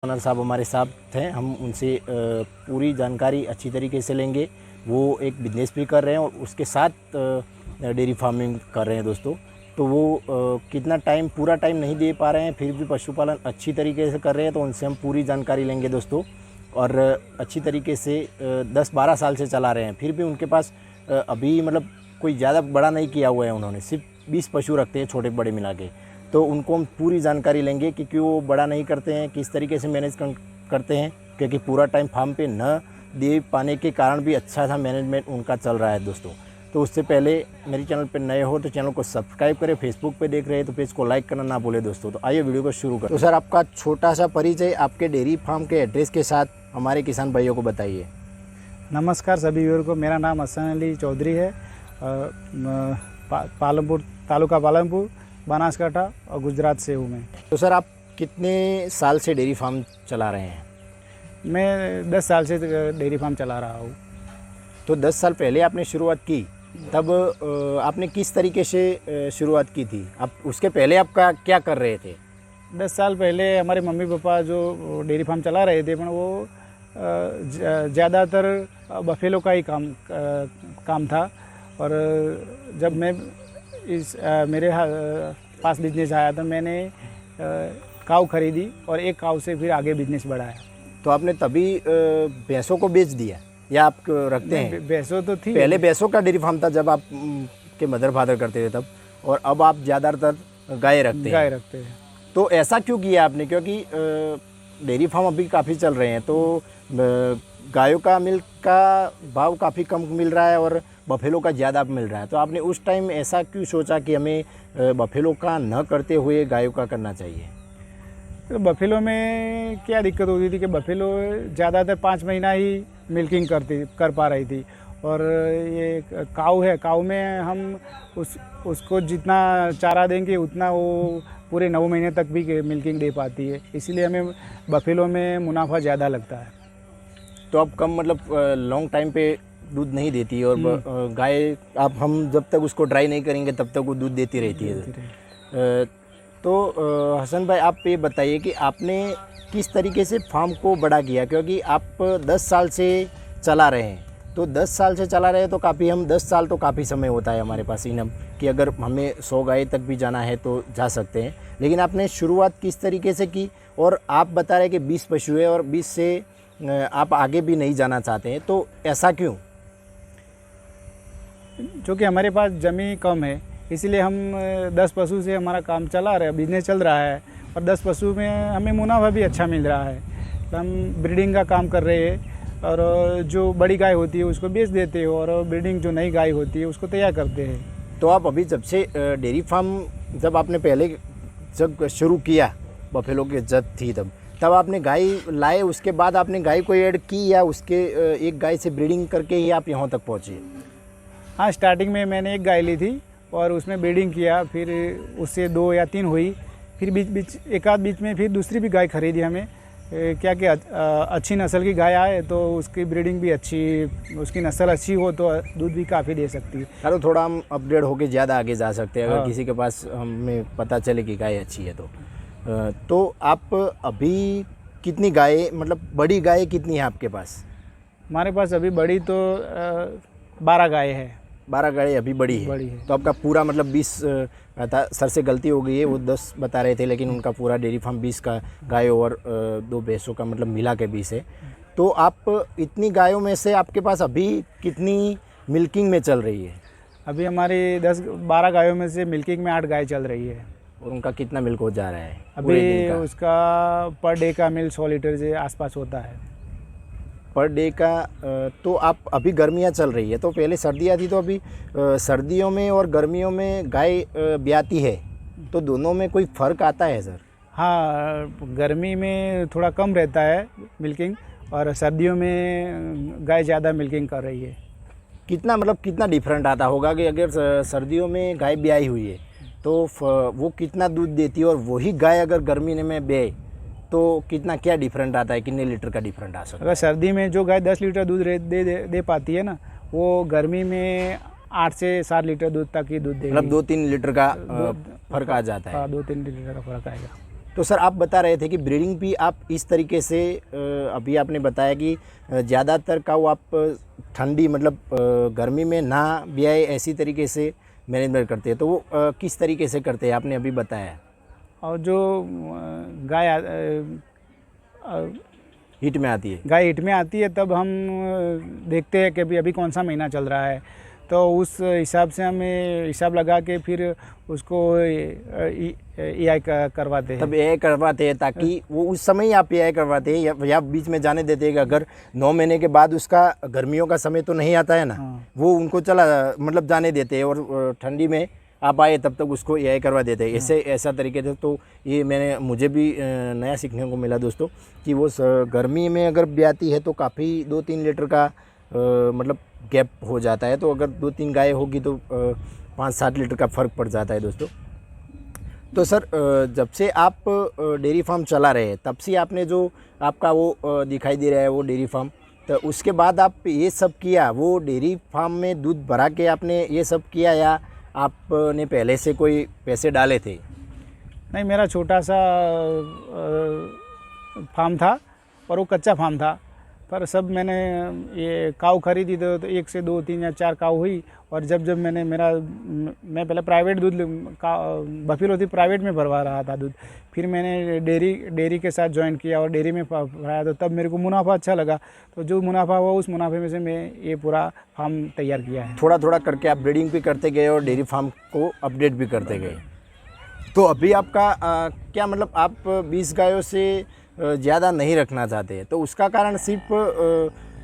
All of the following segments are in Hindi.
ओनर साहब हमारे साथ हैं, हम उनसे पूरी जानकारी अच्छी तरीके से लेंगे। वो एक बिजनेस भी कर रहे हैं और उसके साथ डेयरी फार्मिंग कर रहे हैं दोस्तों। तो वो कितना टाइम, पूरा टाइम नहीं दे पा रहे हैं, फिर भी पशुपालन अच्छी तरीके से कर रहे हैं, तो उनसे हम पूरी जानकारी लेंगे दोस्तों। और अच्छी तरीके से 10-12 साल से चला रहे हैं, फिर भी उनके पास अभी मतलब कोई ज़्यादा बड़ा नहीं किया हुआ है उन्होंने, सिर्फ 20 पशु रखते हैं छोटे बड़े मिला के। तो उनको हम पूरी जानकारी लेंगे कि क्यों वो बड़ा नहीं करते हैं, किस तरीके से मैनेज करते हैं, क्योंकि पूरा टाइम फार्म पे न दे पाने के कारण भी अच्छा सा मैनेजमेंट उनका चल रहा है दोस्तों। तो उससे पहले मेरे चैनल पे नए हो तो चैनल को सब्सक्राइब करें, फेसबुक पे देख रहे हैं तो पेज को लाइक करना ना भूलें दोस्तों। तो आइए वीडियो को शुरू करें। तो सर, आपका छोटा सा परिचय आपके डेयरी फार्म के एड्रेस के साथ हमारे किसान भाइयों को बताइए। नमस्कार सभी व्यूअर को, मेरा नाम हसन अली चौधरी है। पालमपुर, तालुका पालमपुर, बनासकांठा और गुजरात से हूँ मैं। तो सर, आप कितने साल से डेयरी फार्म चला रहे हैं? मैं 10 साल से डेयरी फार्म चला रहा हूँ। तो 10 साल पहले आपने शुरुआत की, तब आपने किस तरीके से शुरुआत की थी? आप उसके पहले आपका क्या कर रहे थे? 10 साल पहले हमारे मम्मी पापा जो डेयरी फार्म चला रहे थे, पर वो ज़्यादातर बफेलो का ही काम था। और जब मैं मेरे पास बिजनेस आया तो मैंने काऊ खरीदी और एक काऊ से फिर आगे बिजनेस बढ़ाया। तो आपने तभी भैंसों को बेच दिया या आप रखते हैं? भैंसों तो थी, पहले भैंसों का डेयरी फार्म था जब आप के मदर फादर करते थे तब, और अब आप ज़्यादातर गाय रखते हैं। तो ऐसा क्यों किया आपने? क्योंकि डेयरी फार्म अभी काफ़ी चल रहे हैं, तो गायों का मिल्क का भाव काफ़ी कम मिल रहा है और बफेलो का ज़्यादा मिल रहा है। तो आपने उस टाइम ऐसा क्यों सोचा कि हमें बफेलो का न करते हुए गायों का करना चाहिए? तो बफेलो में क्या दिक्कत होती थी कि बफेलो ज़्यादातर 5 महीना ही मिल्किंग कर पा रही थी, और ये काऊ है, काऊ में हम उसको जितना चारा देंगे उतना वो पूरे 9 महीने तक भी मिल्किंग दे पाती है। इसीलिए हमें बफेलो में मुनाफा ज़्यादा लगता है। तो अब कम मतलब लॉन्ग टाइम पे दूध नहीं देती, और गाय हम जब तक उसको ड्राई नहीं करेंगे तब तक वो दूध देती रहती है। तो हसन भाई, आप ये बताइए कि आपने किस तरीके से फार्म को बड़ा किया? क्योंकि आप 10 साल से चला रहे हैं, तो 10 साल से चला रहे हैं तो काफ़ी, हम 10 साल तो काफ़ी समय होता है हमारे पास इनम कि अगर हमें 100 गाय तक भी जाना है तो जा सकते हैं। लेकिन आपने शुरुआत किस तरीके से की? और आप बता रहे कि 20 पशु है और 20 से आप आगे भी नहीं जाना चाहते हैं, तो ऐसा क्यों? क्योंकि हमारे पास ज़मीन कम है, इसलिए हम 10 पशु से हमारा काम चला रहा है, बिजनेस चल रहा है, और 10 पशु में हमें मुनाफा भी अच्छा मिल रहा है। तो हम ब्रीडिंग का काम कर रहे हैं, और जो बड़ी गाय होती है उसको बेच देते हो, और ब्रीडिंग जो नई गाय होती है उसको तैयार करते हैं। तो आप अभी जब से डेयरी फार्म, जब आपने पहले जब शुरू किया बफेलो की जब थी तब आपने गाय लाए, उसके बाद आपने गाय को ऐड की या उसके एक गाय से ब्रीडिंग करके ही आप यहाँ तक पहुँचे? हाँ, स्टार्टिंग में मैंने एक गाय ली थी और उसमें ब्रीडिंग किया, फिर उससे 2 या 3 हुई, फिर बीच में फिर दूसरी भी गाय खरीदी हमें। क्या अच्छी नस्ल की गाय आए तो उसकी ब्रीडिंग भी अच्छी, उसकी नस्ल अच्छी हो तो दूध भी काफ़ी दे सकती है। तो थोड़ा हम अपग्रेड होके ज़्यादा आगे जा सकते हैं, अगर किसी के पास हमें पता चले कि गाय अच्छी है तो आप अभी कितनी गाय, मतलब बड़ी गाय कितनी है आपके पास? हमारे पास अभी बड़ी तो 12 गाय है। 12 गाय अभी बड़ी है। तो आपका पूरा मतलब 20 था, सर से गलती हो गई है, वो 10 बता रहे थे, लेकिन उनका पूरा डेयरी फार्म 20 का गाय और 2 भैंसों का मतलब मिला के 20 है। तो आप इतनी गायों में से आपके पास अभी कितनी मिल्किंग में चल रही है? अभी हमारी 10-12 गायों में से मिल्किंग में 8 गाय चल रही है। और उनका कितना मिल्क हो जा रहा है अभी? उसका पर डे का मिल्क 100 लीटर के आसपास होता है पर डे का। तो आप अभी गर्मियाँ चल रही है, तो पहले सर्दियाँ थी, तो अभी सर्दियों में और गर्मियों में गाय ब्याती है, तो दोनों में कोई फ़र्क आता है सर? हाँ, गर्मी में थोड़ा कम रहता है मिल्किंग, और सर्दियों में गाय ज़्यादा मिल्किंग कर रही है। कितना डिफरेंट आता होगा कि अगर सर्दियों में गाय ब्याई हुई है तो वो कितना दूध देती है, और वही गाय अगर गर्मी में ब्याए तो क्या डिफरेंट आता है, कितने लीटर का डिफरेंट आ सकता है? अगर सर्दी में जो गाय 10 लीटर दूध दे पाती है ना, वो गर्मी में 8 से 7 लीटर दूध तक ही दूध देगी। मतलब 2-3 लीटर का फर्क आ जाता है। हाँ, 2-3 लीटर का फर्क आएगा। तो सर आप बता रहे थे कि ब्रीडिंग भी आप इस तरीके से अभी आपने बताया कि ज़्यादातर काऊ आप ठंडी मतलब गर्मी में ना ब्याए ऐसी तरीके से मैनेजमेंट करते हैं, तो वो किस तरीके से करते हैं आपने अभी बताया। और जो गाय हीट में आती है, गाय हिट में आती है तब हम देखते हैं कि अभी कौन सा महीना चल रहा है, तो उस हिसाब से हमें हिसाब लगा के फिर उसको EI करवाते हैं। तब EI करवाते हैं ताकि वो उस समय ही आप EI करवाते हैं या बीच में जाने देते हैं कि अगर 9 महीने के बाद उसका गर्मियों का समय तो नहीं आता है ना, वो उनको चला मतलब जाने देते हैं और ठंडी में आप आए तब तक उसको EI करवा देते हैं, ऐसा तरीके से। तो ये मुझे भी नया सीखने को मिला दोस्तों कि वो गर्मी में अगर ब्याती है तो काफ़ी 2-3 लीटर का मतलब गैप हो जाता है, तो अगर 2-3 गाय होगी तो 5-7 लीटर का फ़र्क पड़ जाता है दोस्तों। तो सर जब से आप डेयरी फार्म चला रहे हैं तब से आपने जो आपका वो दिखाई दे रहा है वो डेयरी फार्म, तो उसके बाद आप ये सब किया, वो डेयरी फार्म में दूध भरा के आपने ये सब किया या आपने पहले से कोई पैसे डाले थे। नहीं, मेरा छोटा सा फार्म था और वो कच्चा फार्म था, पर सब मैंने ये काऊ खरीदी तो 1 से 2, 3 या 4 काऊ हुई। और जब मैं पहले प्राइवेट दूध बफेलो थी, प्राइवेट में भरवा रहा था दूध, फिर मैंने डेयरी के साथ ज्वाइन किया और डेयरी में भराया, तो तब मेरे को मुनाफा अच्छा लगा, तो जो मुनाफा हुआ उस मुनाफे में से मैं ये पूरा फार्म तैयार किया है। थोड़ा थोड़ा करके आप ब्रीडिंग भी करते गए और डेयरी फार्म को अपडेट भी करते गए। तो अभी आपका क्या मतलब आप 20 गायों से ज़्यादा नहीं रखना चाहते, तो उसका कारण सिर्फ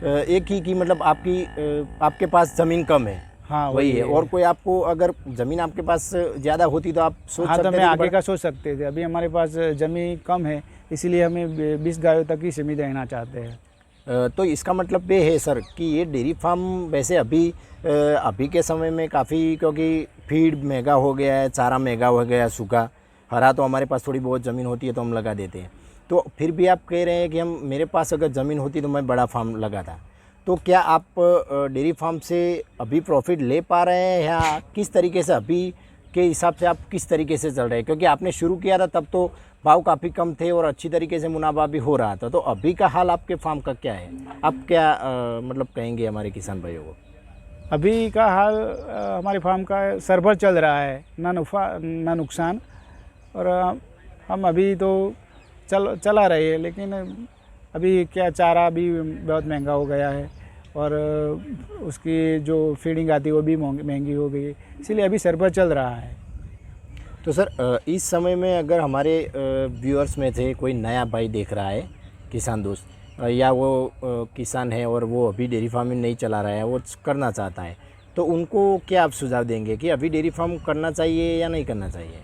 एक ही कि मतलब आपके पास ज़मीन कम है। हाँ, वही है। और कोई आपको अगर ज़मीन आपके पास ज़्यादा होती तो आप सोच सकते तो थे मैं आगे का सोच सकते थे। अभी हमारे पास ज़मीन कम है, इसीलिए हमें 20 गायों तक ही सीमित रहना चाहते हैं। तो इसका मतलब ये है सर कि ये डेयरी फार्म वैसे अभी के समय में काफ़ी, क्योंकि फीड महंगा हो गया है, चारा महंगा हो गया है, सूखा हरा तो हमारे पास थोड़ी बहुत ज़मीन होती है तो हम लगा देते हैं, तो फिर भी आप कह रहे हैं कि मेरे पास अगर ज़मीन होती तो मैं बड़ा फार्म लगाता, तो क्या आप डेयरी फार्म से अभी प्रॉफिट ले पा रहे हैं या किस तरीके से अभी के हिसाब से आप किस तरीके से चल रहे हैं? क्योंकि आपने शुरू किया था तब तो भाव काफ़ी कम थे और अच्छी तरीके से मुनाफा भी हो रहा था, तो अभी का हाल आपके फार्म का क्या है? आप क्या मतलब कहेंगे हमारे किसान भाइयों को? अभी का हाल हमारे फार्म का सरभर चल रहा है, ना नफ़ा ना नुकसान, और हम अभी तो चला रहे हैं, लेकिन अभी क्या चारा भी बहुत महंगा हो गया है और उसकी जो फीडिंग आती है वो भी महंगी हो गई है, इसीलिए अभी सरभर चल रहा है। तो सर इस समय में अगर हमारे व्यूअर्स में से कोई नया भाई देख रहा है, किसान दोस्त, या वो किसान है और वो अभी डेयरी फार्मिंग नहीं चला रहा है, वो करना चाहता है, तो उनको क्या आप सुझाव देंगे कि अभी डेयरी फार्म करना चाहिए या नहीं करना चाहिए?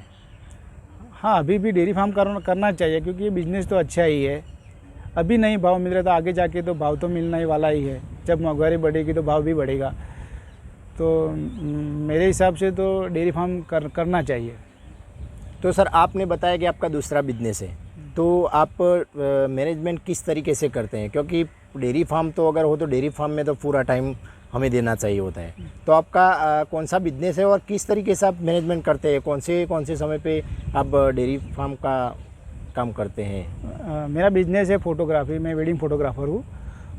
हाँ, अभी भी डेयरी फार्म करना चाहिए, क्योंकि ये बिज़नेस तो अच्छा ही है। अभी नहीं भाव मिल रहा, तो आगे जाके तो भाव तो मिलना ही वाला ही है। जब महंगाई बढ़ेगी तो भाव भी बढ़ेगा, तो मेरे हिसाब से तो डेयरी फार्म करना चाहिए। तो सर आपने बताया कि आपका दूसरा बिजनेस है, तो आप मैनेजमेंट किस तरीके से करते हैं? क्योंकि डेयरी फार्म तो अगर हो तो डेयरी फार्म में तो पूरा टाइम हमें देना चाहिए होता है, तो आपका कौन सा बिजनेस है और किस तरीके से आप मैनेजमेंट करते हैं? कौन से समय पे आप डेयरी फार्म का काम करते हैं? मेरा बिजनेस है फोटोग्राफी, मैं वेडिंग फोटोग्राफ़र हूँ,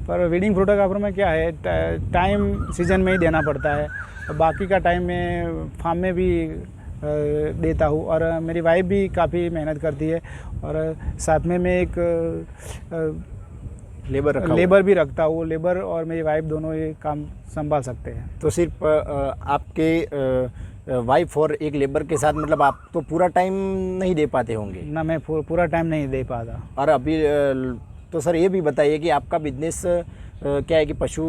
पर वेडिंग फोटोग्राफर में क्या है, टाइम सीज़न में ही देना पड़ता है, और बाकी का टाइम मैं फार्म में भी देता हूँ। और मेरी वाइफ भी काफ़ी मेहनत करती है, और साथ में मैं एक लेबर भी रखता हूँ। लेबर और मेरी वाइफ दोनों ये काम संभाल सकते हैं। तो सिर्फ आपके वाइफ और एक लेबर के साथ मतलब आप तो पूरा टाइम नहीं दे पाते होंगे? ना, मैं पूरा टाइम नहीं दे पाता। और अभी तो सर ये भी बताइए कि आपका बिजनेस क्या है कि पशु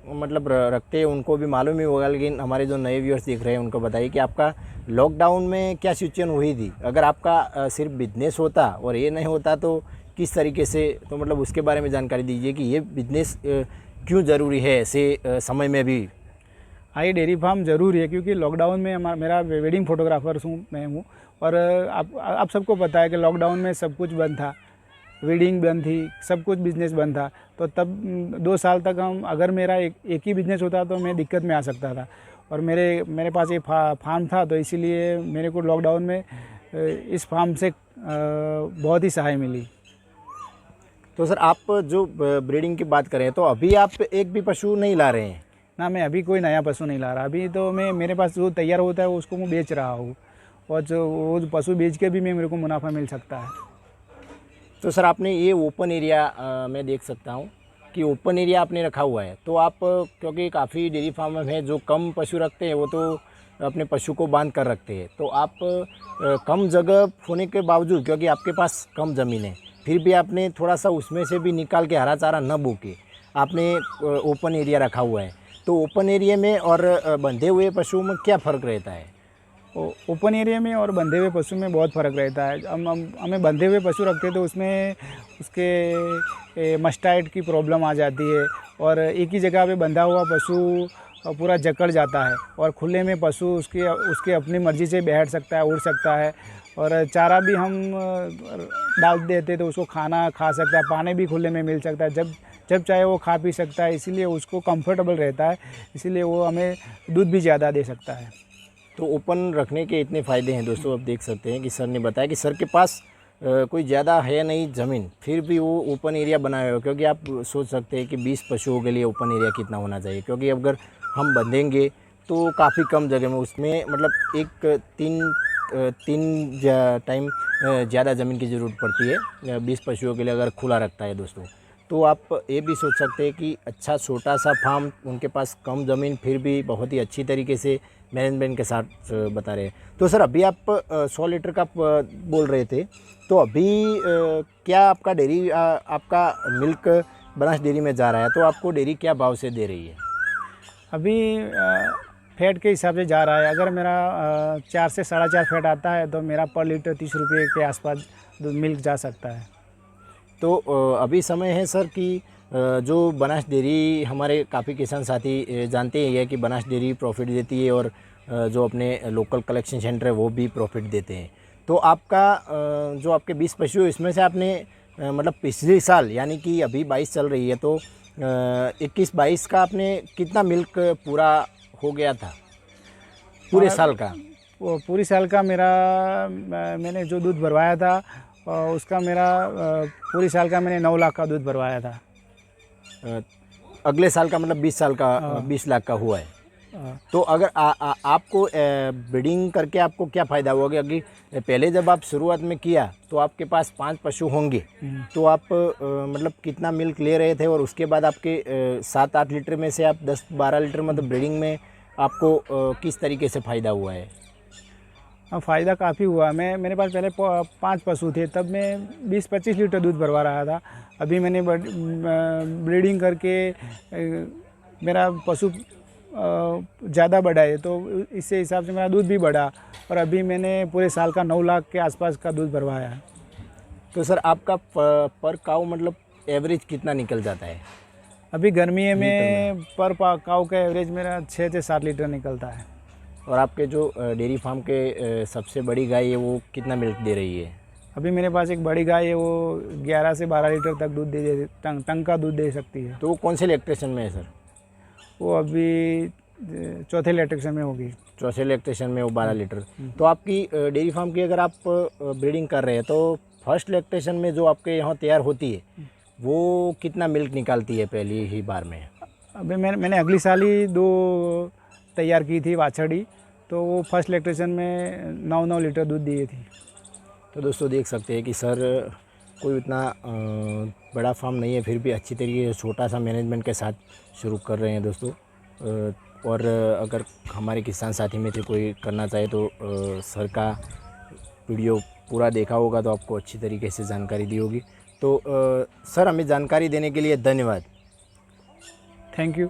मतलब रखते हैं, उनको भी मालूम ही होगा, लेकिन हमारे जो नए व्यूअर्स देख रहे हैं उनको बताइए कि आपका लॉकडाउन में क्या सिचुएशन हुई थी? अगर आपका सिर्फ बिजनेस होता और ये नहीं होता तो किस तरीके से, तो मतलब उसके बारे में जानकारी दीजिए कि ये बिजनेस क्यों ज़रूरी है ऐसे समय में भी? हाँ, ये डेयरी फार्म ज़रूरी है, क्योंकि लॉकडाउन में मेरा वेडिंग फोटोग्राफर मैं हूँ, और आप सबको पता है कि लॉकडाउन में सब कुछ बंद था, वेडिंग बंद थी, सब कुछ बिजनेस बंद था। तो तब 2 साल तक अगर मेरा एक ही बिजनेस होता तो मैं दिक्कत में आ सकता था, और मेरे पास ये फार्म था, तो इसीलिए मेरे को लॉकडाउन में इस फार्म से बहुत ही सहाय मिली। तो सर आप जो ब्रीडिंग की बात करें तो अभी आप एक भी पशु नहीं ला रहे हैं? ना, मैं अभी कोई नया पशु नहीं ला रहा। अभी तो मेरे पास जो तैयार होता है उसको मैं बेच रहा हूँ, और जो वो पशु बेच के भी मेरे को मुनाफा मिल सकता है। तो सर आपने ये ओपन एरिया मैं देख सकता हूँ कि ओपन एरिया आपने रखा हुआ है, तो आप क्योंकि काफ़ी डेयरी फार्म हैं जो कम पशु रखते हैं वो तो अपने पशु को बांध कर रखते हैं, तो आप कम जगह होने के बावजूद, क्योंकि आपके पास कम ज़मीन है, फिर भी आपने थोड़ा सा उसमें से भी निकाल के हरा चारा न बो के आपने ओपन एरिया रखा हुआ है। तो ओपन एरिया में और बंधे हुए पशुओं में क्या फ़र्क रहता है? ओपन एरिया में और बंधे हुए पशु में बहुत फ़र्क रहता है। हमें बंधे हुए पशु रखते हैं तो उसमें उसके मस्टाइड की प्रॉब्लम आ जाती है, और एक ही जगह पे बंधा हुआ पशु पूरा जकड़ जाता है, और खुले में पशु उसके अपनी मर्ज़ी से बैठ सकता है, उड़ सकता है, और चारा भी हम डाल देते तो उसको खाना खा सकता है, पानी भी खुले में मिल सकता है, जब चाहे वो खा पी सकता है, इसीलिए उसको कंफर्टेबल रहता है, इसीलिए वो हमें दूध भी ज़्यादा दे सकता है। तो ओपन रखने के इतने फ़ायदे हैं दोस्तों। आप देख सकते हैं कि सर ने बताया कि सर के पास कोई ज़्यादा है नहीं ज़मीन, फिर भी वो ओपन एरिया बनाया हुआ है, क्योंकि आप सोच सकते हैं कि 20 पशुओं के लिए ओपन एरिया कितना होना चाहिए, क्योंकि अगर हम बंधेंगे तो काफ़ी कम जगह में उसमें मतलब एक तीन टाइम ज़्यादा ज़मीन की ज़रूरत पड़ती है 20 पशुओं के लिए अगर खुला रखता है दोस्तों। तो आप ये भी सोच सकते हैं कि अच्छा छोटा सा फार्म, उनके पास कम ज़मीन, फिर भी बहुत ही अच्छी तरीके से मैनेजमेंट के साथ बता रहे हैं। तो सर अभी आप 100 लीटर का बोल रहे थे, तो अभी क्या आपका डेयरी आपका मिल्क बनास डेयरी में जा रहा है, तो आपको डेयरी क्या भाव से दे रही है? अभी फैट के हिसाब से जा रहा है। अगर मेरा 4 से 4.5 फैट आता है तो मेरा पर लीटर 30 रुपये के आसपास मिल्क जा सकता है। तो अभी समय है सर कि जो बनास डेयरी हमारे काफ़ी किसान साथी जानते ही है कि बनास डेयरी प्रॉफिट देती है, और जो अपने लोकल कलेक्शन सेंटर है वो भी प्रॉफिट देते हैं। तो आपका जो आपके 20 पशु है इसमें से आपने मतलब पिछले साल यानी कि अभी 22 चल रही है, तो 21-22 का आपने कितना मिल्क पूरा हो गया था पूरे साल का? पूरी साल का मैंने जो दूध भरवाया था उसका मेरा पूरी साल का मैंने 9 लाख का दूध भरवाया था। अगले साल का मतलब 20 साल का 20 लाख का हुआ है। तो अगर आपको ब्रीडिंग करके आपको क्या फ़ायदा हुआ कि अगर पहले जब आप शुरुआत में किया तो आपके पास 5 पशु होंगे, तो आप मतलब कितना मिल्क ले रहे थे, और उसके बाद आपके 7-8 लीटर में से आप 10-12 लीटर मतलब ब्रीडिंग में आपको किस तरीके से फ़ायदा हुआ है? हाँ, फ़ायदा काफ़ी हुआ। मेरे पास पहले 5 पशु थे, तब मैं 20-25 लीटर दूध भरवा रहा था। अभी मैंने ब्रीडिंग करके मेरा पशु ज़्यादा बढ़ा है, तो इससे हिसाब से मेरा दूध भी बढ़ा, और अभी मैंने पूरे साल का 9 लाख के आसपास का दूध भरवाया है। तो सर आपका पर काऊ मतलब एवरेज कितना निकल जाता है? अभी गर्मी में पर काऊ का एवरेज मेरा 6 से 7 लीटर निकलता है। और आपके जो डेयरी फार्म के सबसे बड़ी गाय है वो कितना मिल्क दे रही है? अभी मेरे पास एक बड़ी गाय है, वो 11 से 12 लीटर तक दूध टंग का दूध दे सकती है। तो वो कौन से लैक्टेशन में है सर? वो अभी चौथे लैक्टेशन में होगी। चौथे लैक्टेशन में वो 12 लीटर। तो आपकी डेयरी फार्म की अगर आप ब्रीडिंग कर रहे हैं तो फर्स्ट लैक्टेशन में जो आपके यहाँ तैयार होती है वो कितना मिल्क निकालती है पहली ही बार में? अभी मैंने अगली साल ही 2 तैयार की थी वाछड़ी, तो वो फर्स्ट लैक्टेशन में 9-9 लीटर दूध दिए थी। तो दोस्तों देख सकते हैं कि सर कोई इतना बड़ा फार्म नहीं है, फिर भी अच्छी तरीके से छोटा सा मैनेजमेंट के साथ शुरू कर रहे हैं दोस्तों। और अगर हमारे किसान साथी में से कोई करना चाहे तो सर का वीडियो पूरा देखा होगा तो आपको अच्छी तरीके से जानकारी दी होगी। तो सर हमें जानकारी देने के लिए धन्यवाद। Thank you.